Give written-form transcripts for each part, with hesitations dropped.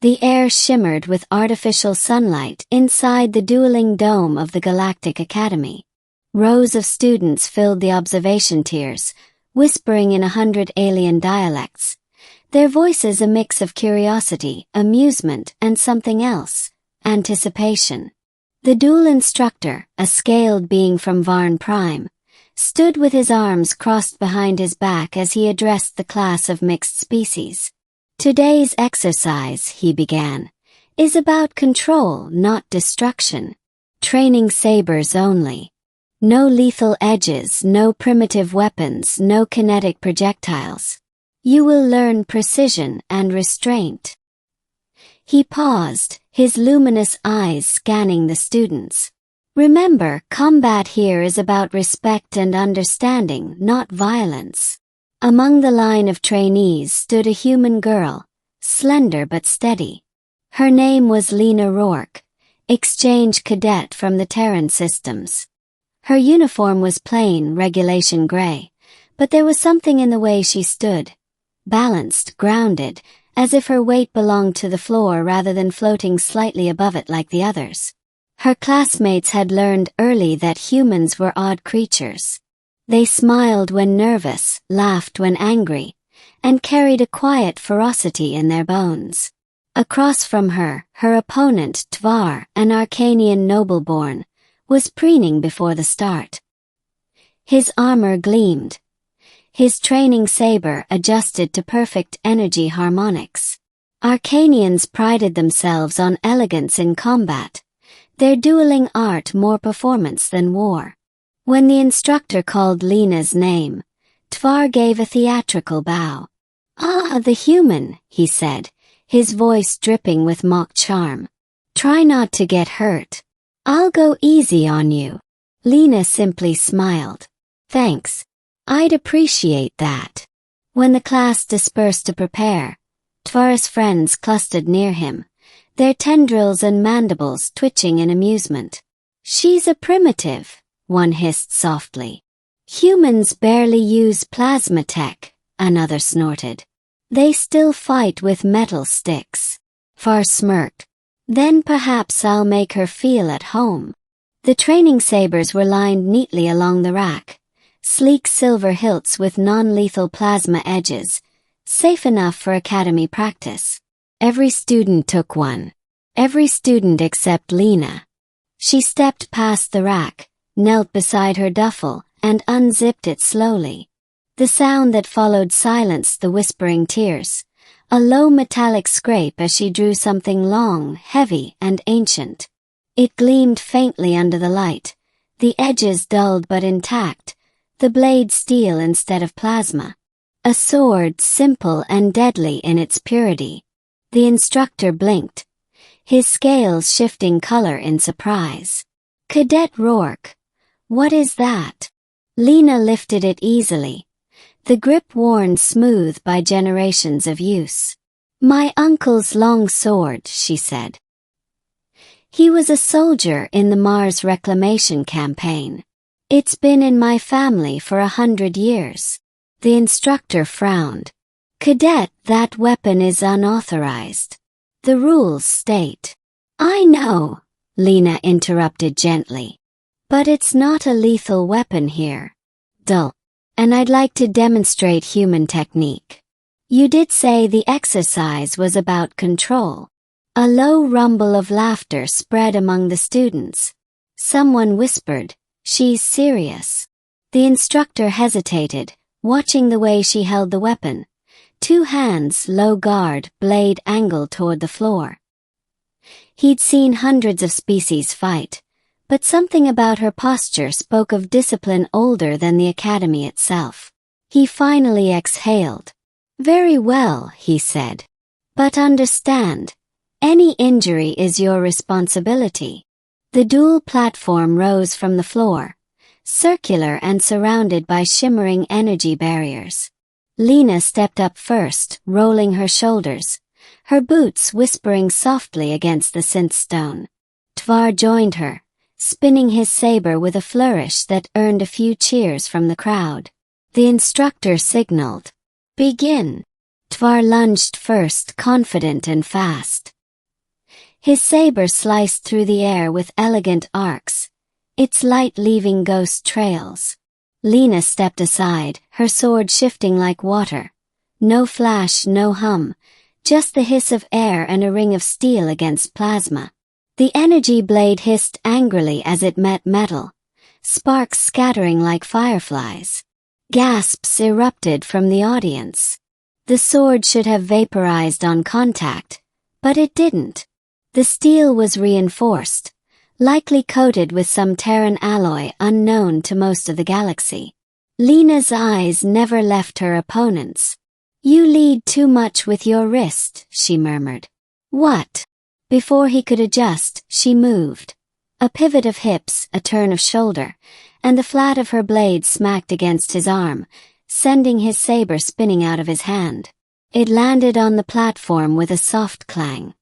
The air shimmered with artificial sunlight inside the dueling dome of the Galactic Academy. Rows of students filled the observation tiers, whispering in 100 alien dialects, their voices a mix of curiosity, amusement, and something else, anticipation. The duel instructor, a scaled being from Varn Prime, stood with his arms crossed behind his back as he addressed the class of mixed species. "Today's exercise," he began, "is about control, not destruction. Training sabers only. No lethal edges, no primitive weapons, no kinetic projectiles. You will learn precision and restraint." He paused, his luminous eyes scanning the students. "Remember, combat here is about respect and understanding, not violence." Among the line of trainees stood a human girl, slender but steady. Her name was Lena Rourke, exchange cadet from the Terran systems. Her uniform was plain, regulation gray, but there was something in the way she stood, balanced, grounded, as if her weight belonged to the floor rather than floating slightly above it like the others. Her classmates had learned early that humans were odd creatures. They smiled when nervous, laughed when angry, and carried a quiet ferocity in their bones. Across from her, her opponent, Tvar, an Arcanian nobleborn, was preening before the start. His armor gleamed. His training saber adjusted to perfect energy harmonics. Arcanians prided themselves on elegance in combat, their dueling art more performance than war. When the instructor called Lena's name, Tvar gave a theatrical bow. "Ah, the human," he said, his voice dripping with mock charm. "Try not to get hurt. I'll go easy on you." Lena simply smiled. "Thanks. I'd appreciate that." When the class dispersed to prepare, Tvar's friends clustered near him, their tendrils and mandibles twitching in amusement. "She's a primitive," one hissed softly. "Humans barely use plasma tech," another snorted. "They still fight with metal sticks." Tvar smirked. "Then perhaps I'll make her feel at home." The training sabers were lined neatly along the rack, sleek silver hilts with non-lethal plasma edges, safe enough for academy practice. Every student took one. Every student except Lena. She stepped past the rack, knelt beside her duffel, and unzipped it slowly. The sound that followed silenced the whispering tears, a low metallic scrape as she drew something long, heavy, and ancient. It gleamed faintly under the light, the edges dulled but intact, the blade steel instead of plasma. A sword simple and deadly in its purity. The instructor blinked, his scales shifting color in surprise. "Cadet Rourke, what is that?" Lena lifted it easily, the grip worn smooth by generations of use. "My uncle's longsword," she said. "He was a soldier in the Mars Reclamation Campaign. It's been in my family for 100 years. The instructor frowned. "Cadet, that weapon is unauthorized. The rules state." "I know," Lena interrupted gently. "But it's not a lethal weapon here. Dull. And I'd like to demonstrate human technique. You did say the exercise was about control." A low rumble of laughter spread among the students. Someone whispered, "She's serious." The instructor hesitated, watching the way she held the weapon. 2 hands, low guard, blade angled toward the floor. He'd seen hundreds of species fight, but something about her posture spoke of discipline older than the academy itself. He finally exhaled. "Very well," he said. "But understand, any injury is your responsibility." The dual platform rose from the floor, circular and surrounded by shimmering energy barriers. Lena stepped up first, rolling her shoulders, her boots whispering softly against the synth stone. Tvar joined her, spinning his saber with a flourish that earned a few cheers from the crowd. The instructor signaled, "Begin." Tvar lunged first, confident and fast. His saber sliced through the air with elegant arcs, its light leaving ghost trails. Lena stepped aside, her sword shifting like water. No flash, no hum, just the hiss of air and a ring of steel against plasma. The energy blade hissed angrily as it met metal, sparks scattering like fireflies. Gasps erupted from the audience. The sword should have vaporized on contact, but it didn't. The steel was reinforced, likely coated with some Terran alloy unknown to most of the galaxy. Lena's eyes never left her opponent's. "You lead too much with your wrist," she murmured. "What?" Before he could adjust, she moved. A pivot of hips, a turn of shoulder, and the flat of her blade smacked against his arm, sending his saber spinning out of his hand. It landed on the platform with a soft clang.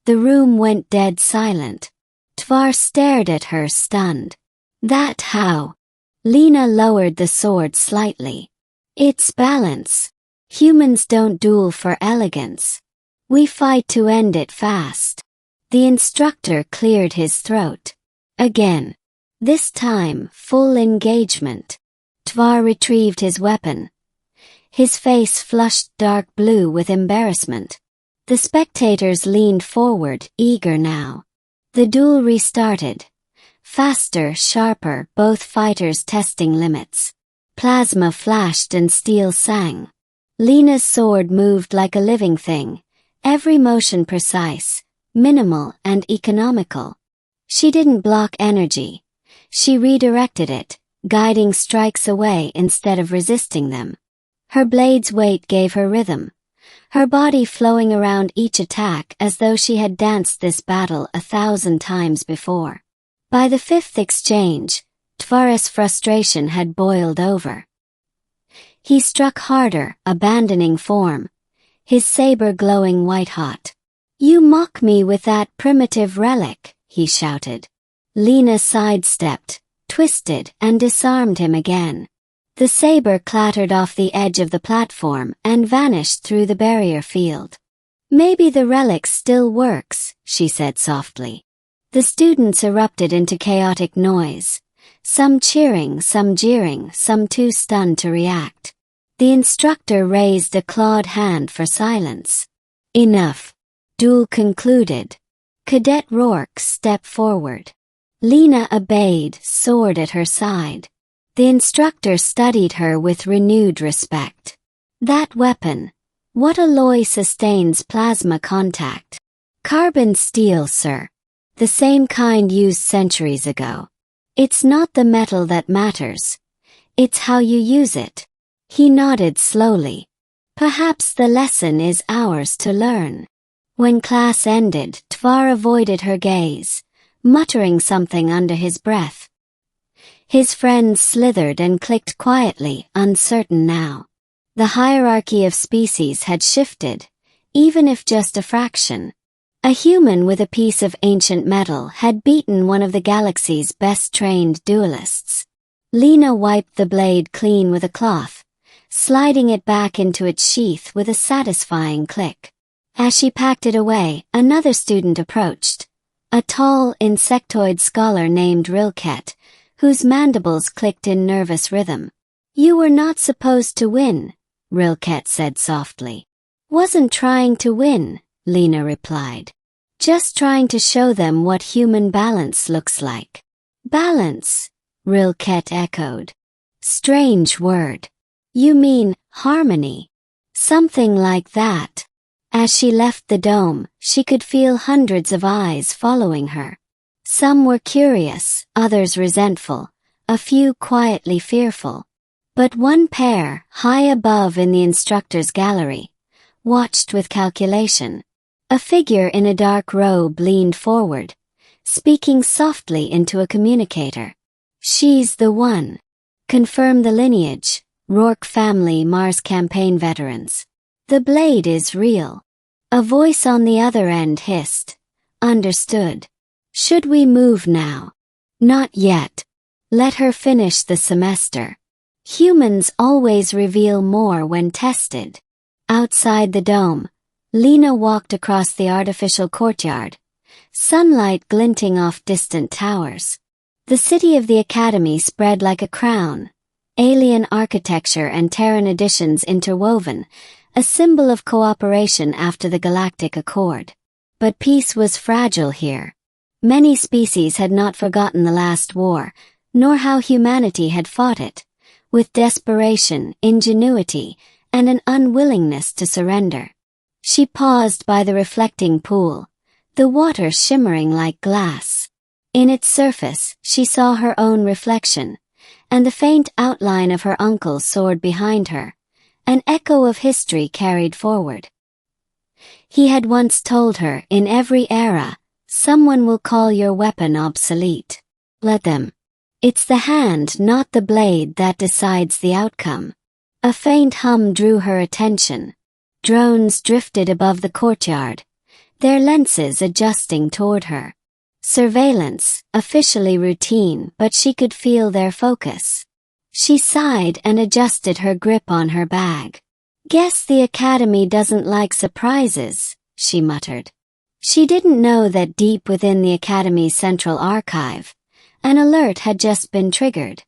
The room went dead silent. Tvar stared at her, stunned. "That how?" Lena lowered the sword slightly. "It's balance. Humans don't duel for elegance. We fight to end it fast." The instructor cleared his throat. Again. This time, full engagement. Tvar retrieved his weapon. His face flushed dark blue with embarrassment. The spectators leaned forward, eager now. The duel restarted. Faster, sharper, both fighters testing limits. Plasma flashed and steel sang. Lena's sword moved like a living thing, every motion precise, minimal and economical. She didn't block energy. She redirected it, guiding strikes away instead of resisting them. Her blade's weight gave her rhythm, her body flowing around each attack as though she had danced this battle 1,000 times before. By the fifth exchange, Tvar's frustration had boiled over. He struck harder, abandoning form, his saber glowing white-hot. "You mock me with that primitive relic," he shouted. Lena sidestepped, twisted, and disarmed him again. The saber clattered off the edge of the platform and vanished through the barrier field. "Maybe the relic still works," she said softly. The students erupted into chaotic noise, some cheering, some jeering, some too stunned to react. The instructor raised a clawed hand for silence. "Enough." Duel concluded. Cadet Rourke stepped forward. Lena obeyed, sword at her side. The instructor studied her with renewed respect. "That weapon. What alloy sustains plasma contact?" "Carbon steel, sir. The same kind used centuries ago. It's not the metal that matters. It's how you use it." He nodded slowly. "Perhaps the lesson is ours to learn." When class ended, Tvar avoided her gaze, muttering something under his breath. His friends slithered and clicked quietly, uncertain now. The hierarchy of species had shifted, even if just a fraction. A human with a piece of ancient metal had beaten one of the galaxy's best-trained duelists. Lena wiped the blade clean with a cloth, sliding it back into its sheath with a satisfying click. As she packed it away, another student approached, a tall, insectoid scholar named Rilket, whose mandibles clicked in nervous rhythm. "You were not supposed to win," Rilket said softly. "Wasn't trying to win," Lena replied. "Just trying to show them what human balance looks like." "Balance?" Rilket echoed. "Strange word. You mean harmony?" "Something like that." As she left the dome, she could feel hundreds of eyes following her. Some were curious, others resentful, a few quietly fearful. But one pair, high above in the instructor's gallery, watched with calculation. A figure in a dark robe leaned forward, speaking softly into a communicator. "She's the one. Confirm the lineage, Rourke family Mars campaign veterans. The blade is real." A voice on the other end hissed. "Understood. Should we move now?" "Not yet. Let her finish the semester. Humans always reveal more when tested." Outside the dome, Lena walked across the artificial courtyard, sunlight glinting off distant towers. The city of the Academy spread like a crown, alien architecture and Terran additions interwoven, a symbol of cooperation after the Galactic Accord. But peace was fragile here. Many species had not forgotten the last war, nor how humanity had fought it, with desperation, ingenuity, and an unwillingness to surrender. She paused by the reflecting pool, the water shimmering like glass. In its surface, she saw her own reflection, and the faint outline of her uncle's sword behind her, an echo of history carried forward. He had once told her, in every era, someone will call your weapon obsolete. Let them. It's the hand, not the blade, that decides the outcome. A faint hum drew her attention. Drones drifted above the courtyard, their lenses adjusting toward her. Surveillance, officially routine, but she could feel their focus. She sighed and adjusted her grip on her bag. Guess the Academy doesn't like surprises, she muttered. She didn't know that deep within the Academy's central archive, an alert had just been triggered.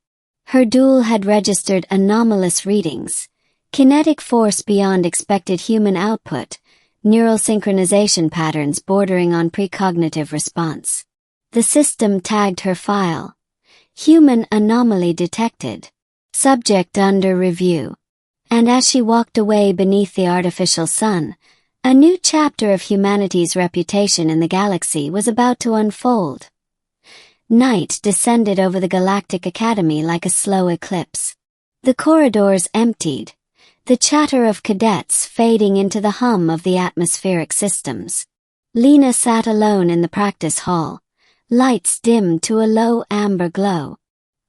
Her duel had registered anomalous readings, kinetic force beyond expected human output, neural synchronization patterns bordering on precognitive response. The system tagged her file. Human anomaly detected. Subject under review. And as she walked away beneath the artificial sun, a new chapter of humanity's reputation in the galaxy was about to unfold. Night descended over the Galactic Academy like a slow eclipse. The corridors emptied, the chatter of cadets fading into the hum of the atmospheric systems. Lena sat alone in the practice hall, lights dimmed to a low amber glow.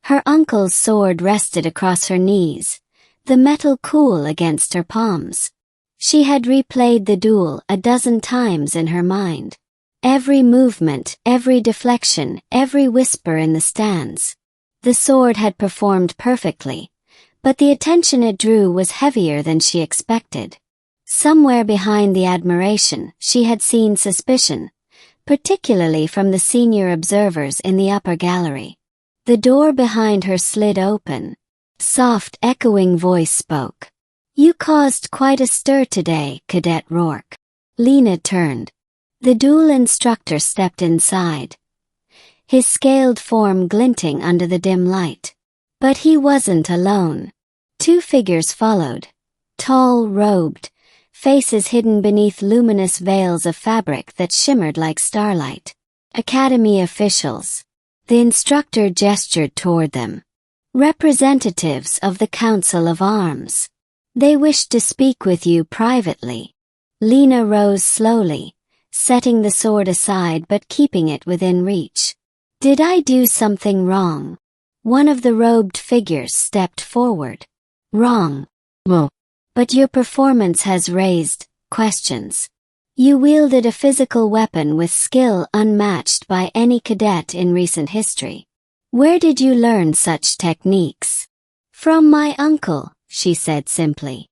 Her uncle's sword rested across her knees, the metal cool against her palms. She had replayed the duel a dozen times in her mind. Every movement, every deflection, every whisper in the stands. The sword had performed perfectly, but the attention it drew was heavier than she expected. Somewhere behind the admiration, she had seen suspicion, particularly from the senior observers in the upper gallery. The door behind her slid open. Soft, echoing voice spoke. You caused quite a stir today, Cadet Rourke. Lena turned. The duel instructor stepped inside, his scaled form glinting under the dim light. But he wasn't alone. Two figures followed, tall, robed, faces hidden beneath luminous veils of fabric that shimmered like starlight. Academy officials. The instructor gestured toward them. Representatives of the Council of Arms. They wished to speak with you privately. Lena rose slowly, setting the sword aside but keeping it within reach. Did I do something wrong? One of the robed figures stepped forward. Wrong. Well, but your performance has raised questions. You wielded a physical weapon with skill unmatched by any cadet in recent history. Where did you learn such techniques? From my uncle, she said simply.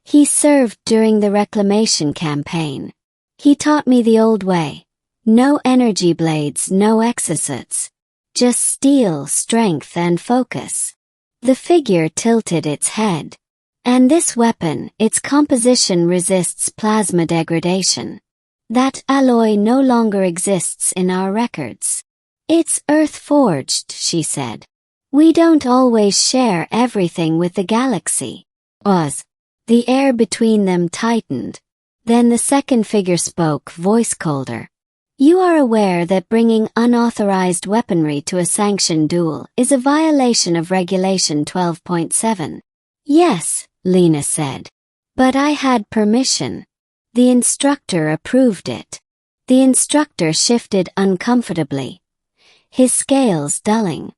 He served during the reclamation campaign. He taught me the old way. No energy blades, no exocets. Just steel, strength, and focus. The figure tilted its head. And this weapon, its composition resists plasma degradation. That alloy no longer exists in our records. It's earth-forged, she said. We don't always share everything with the galaxy. The air between them tightened. Then the second figure spoke, voice colder. You are aware that bringing unauthorized weaponry to a sanctioned duel is a violation of Regulation 12.7. Yes, Lena said. But I had permission. The instructor approved it. The instructor shifted uncomfortably, his scales dulling.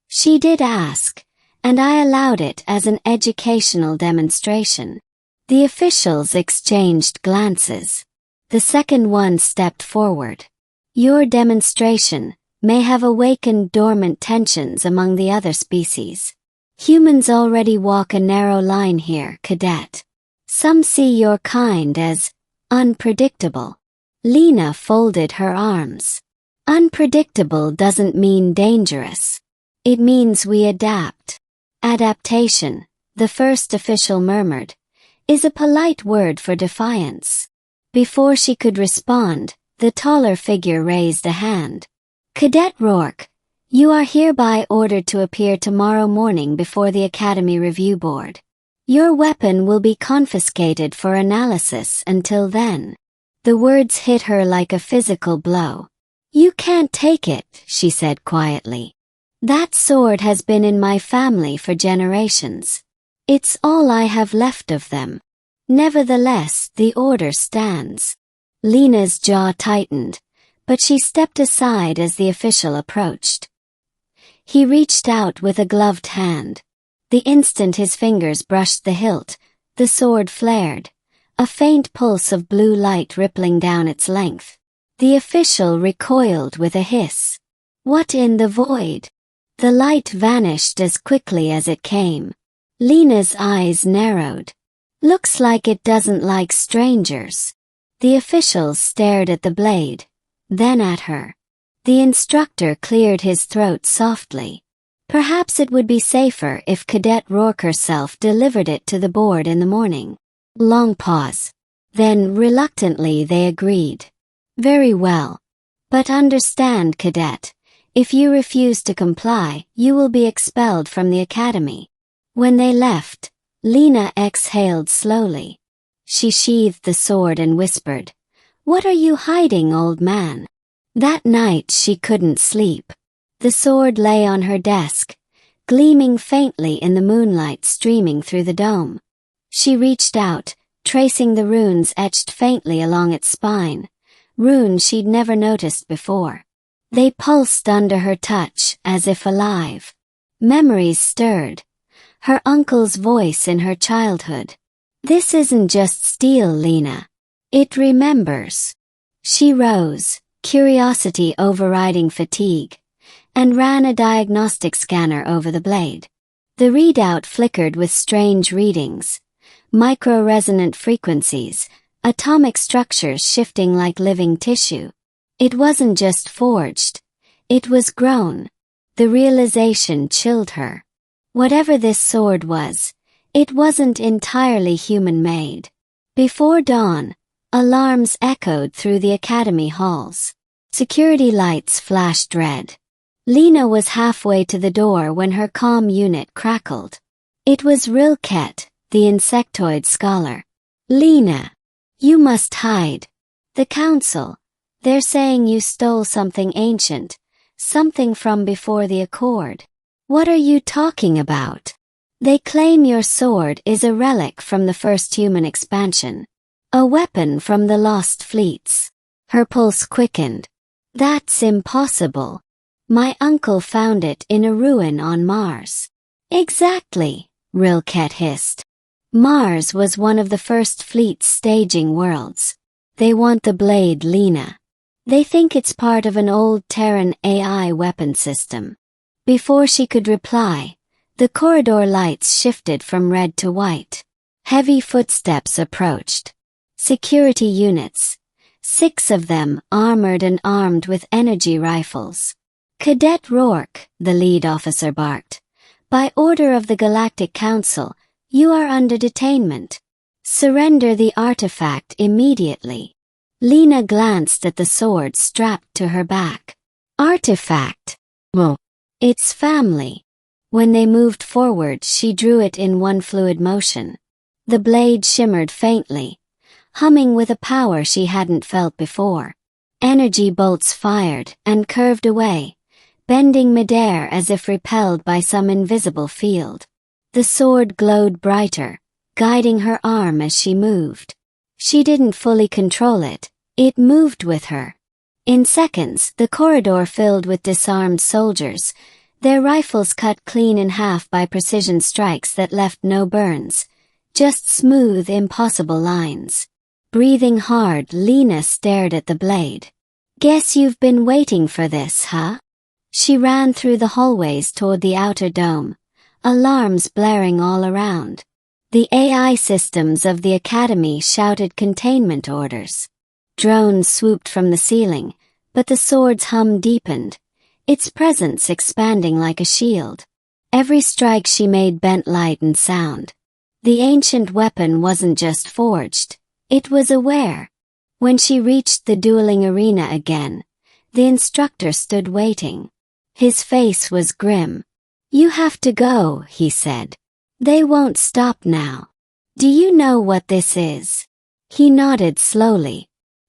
She did ask, and I allowed it as an educational demonstration. The officials exchanged glances. The second one stepped forward. Your demonstration may have awakened dormant tensions among the other species. Humans already walk a narrow line here, Cadet. Some see your kind as unpredictable. Lena folded her arms. Unpredictable doesn't mean dangerous. It means we adapt. Adaptation, the first official murmured, is a polite word for defiance. Before she could respond, the taller figure raised a hand. Cadet Rourke, you are hereby ordered to appear tomorrow morning before the Academy Review Board. Your weapon will be confiscated for analysis until then. The words hit her like a physical blow. You can't take it, she said quietly. That sword has been in my family for generations. It's all I have left of them. Nevertheless, the order stands. Lena's jaw tightened, but she stepped aside as the official approached. He reached out with a gloved hand. The instant his fingers brushed the hilt, the sword flared, a faint pulse of blue light rippling down its length. The official recoiled with a hiss. What in the void? The light vanished as quickly as it came. Lena's eyes narrowed. Looks like it doesn't like strangers. The official stared at the blade, then at her. The instructor cleared his throat softly. Perhaps it would be safer if Cadet Rourke herself delivered it to the board in the morning. Long pause. Then, reluctantly, they agreed. Very well. But understand, Cadet, if you refuse to comply, you will be expelled from the academy. When they left, Lena exhaled slowly. She sheathed the sword and whispered, "What are you hiding, old man?" That night she couldn't sleep. The sword lay on her desk, gleaming faintly in the moonlight streaming through the dome. She reached out, tracing the runes etched faintly along its spine, runes she'd never noticed before. They pulsed under her touch, as if alive. Memories stirred. Her uncle's voice in her childhood. This isn't just steel, Lena. It remembers. She rose, curiosity overriding fatigue, and ran a diagnostic scanner over the blade. The readout flickered with strange readings. Micro-resonant frequencies, atomic structures shifting like living tissue. It wasn't just forged. It was grown. The realization chilled her. Whatever this sword was, it wasn't entirely human-made. Before dawn, alarms echoed through the academy halls. Security lights flashed red. Lena was halfway to the door when her comm unit crackled. It was Rilket, the insectoid scholar. Lena, you must hide. The council, they're saying you stole something ancient, something from before the Accord. What are you talking about? They claim your sword is a relic from the first human expansion. A weapon from the lost fleets. Her pulse quickened. That's impossible. My uncle found it in a ruin on Mars. Exactly, Rilket hissed. Mars was one of the first fleet's staging worlds. They want the blade, Lena. They think it's part of an old Terran AI weapon system. Before she could reply, the corridor lights shifted from red to white. Heavy footsteps approached. Security units. 6 of them, armored and armed with energy rifles. Cadet Rourke, the lead officer barked. By order of the Galactic Council, you are under detainment. Surrender the artifact immediately. Lena glanced at the sword strapped to her back. Artifact? Well, it's family. When they moved forward, she drew it in one fluid motion. The blade shimmered faintly, humming with a power she hadn't felt before. Energy bolts fired and curved away, bending midair as if repelled by some invisible field. The sword glowed brighter, guiding her arm as she moved. She didn't fully control it, it moved with her. In seconds, the corridor filled with disarmed soldiers, their rifles cut clean in half by precision strikes that left no burns, just smooth, impossible lines. Breathing hard, Lena stared at the blade. Guess you've been waiting for this, huh? She ran through the hallways toward the outer dome, alarms blaring all around. The AI systems of the Academy shouted containment orders. Drones swooped from the ceiling, but the sword's hum deepened, its presence expanding like a shield. Every strike she made bent light and sound. The ancient weapon wasn't just forged, it was aware. When she reached the dueling arena again, the instructor stood waiting. His face was grim. "You have to go," he said. "They won't stop now. Do you know what this is?" He nodded slowly.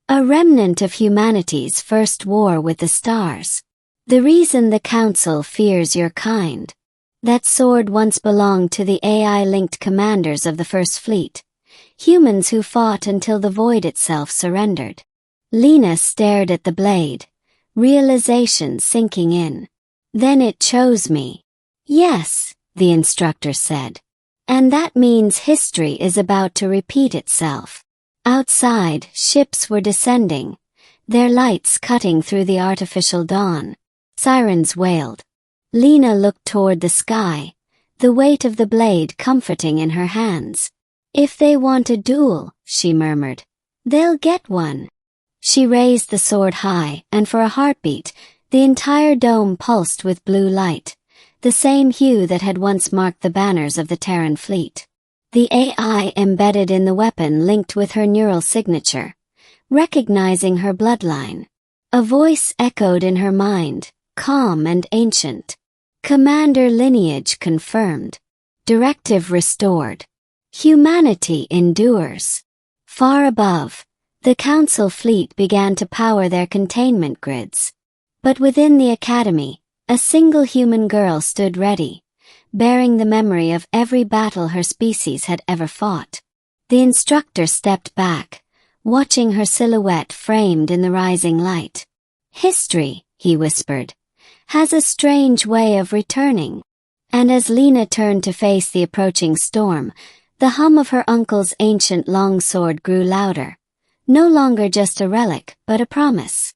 "A remnant of humanity's first war with the stars. The reason the Council fears your kind. That sword once belonged to the AI-linked commanders of the First Fleet, humans who fought until the void itself surrendered." Lena stared at the blade, realization sinking in. "Then it chose me." "Yes," the instructor said. "And that means history is about to repeat itself." Outside, ships were descending, their lights cutting through the artificial dawn. Sirens wailed. Lena looked toward the sky, the weight of the blade comforting in her hands. "If they want a duel," she murmured, "they'll get one." She raised the sword high, and for a heartbeat, the entire dome pulsed with blue light, the same hue that had once marked the banners of the Terran fleet. The AI embedded in the weapon linked with her neural signature, recognizing her bloodline. A voice echoed in her mind, calm and ancient. "Commander lineage confirmed. Directive restored. Humanity endures." Far above, the Council fleet began to power their containment grids. But within the Academy, a single human girl stood ready, bearing the memory of every battle her species had ever fought. The instructor stepped back, watching her silhouette framed in the rising light. "History," he whispered, "has a strange way of returning." And as Lena turned to face the approaching storm, the hum of her uncle's ancient longsword grew louder, no longer just a relic, but a promise.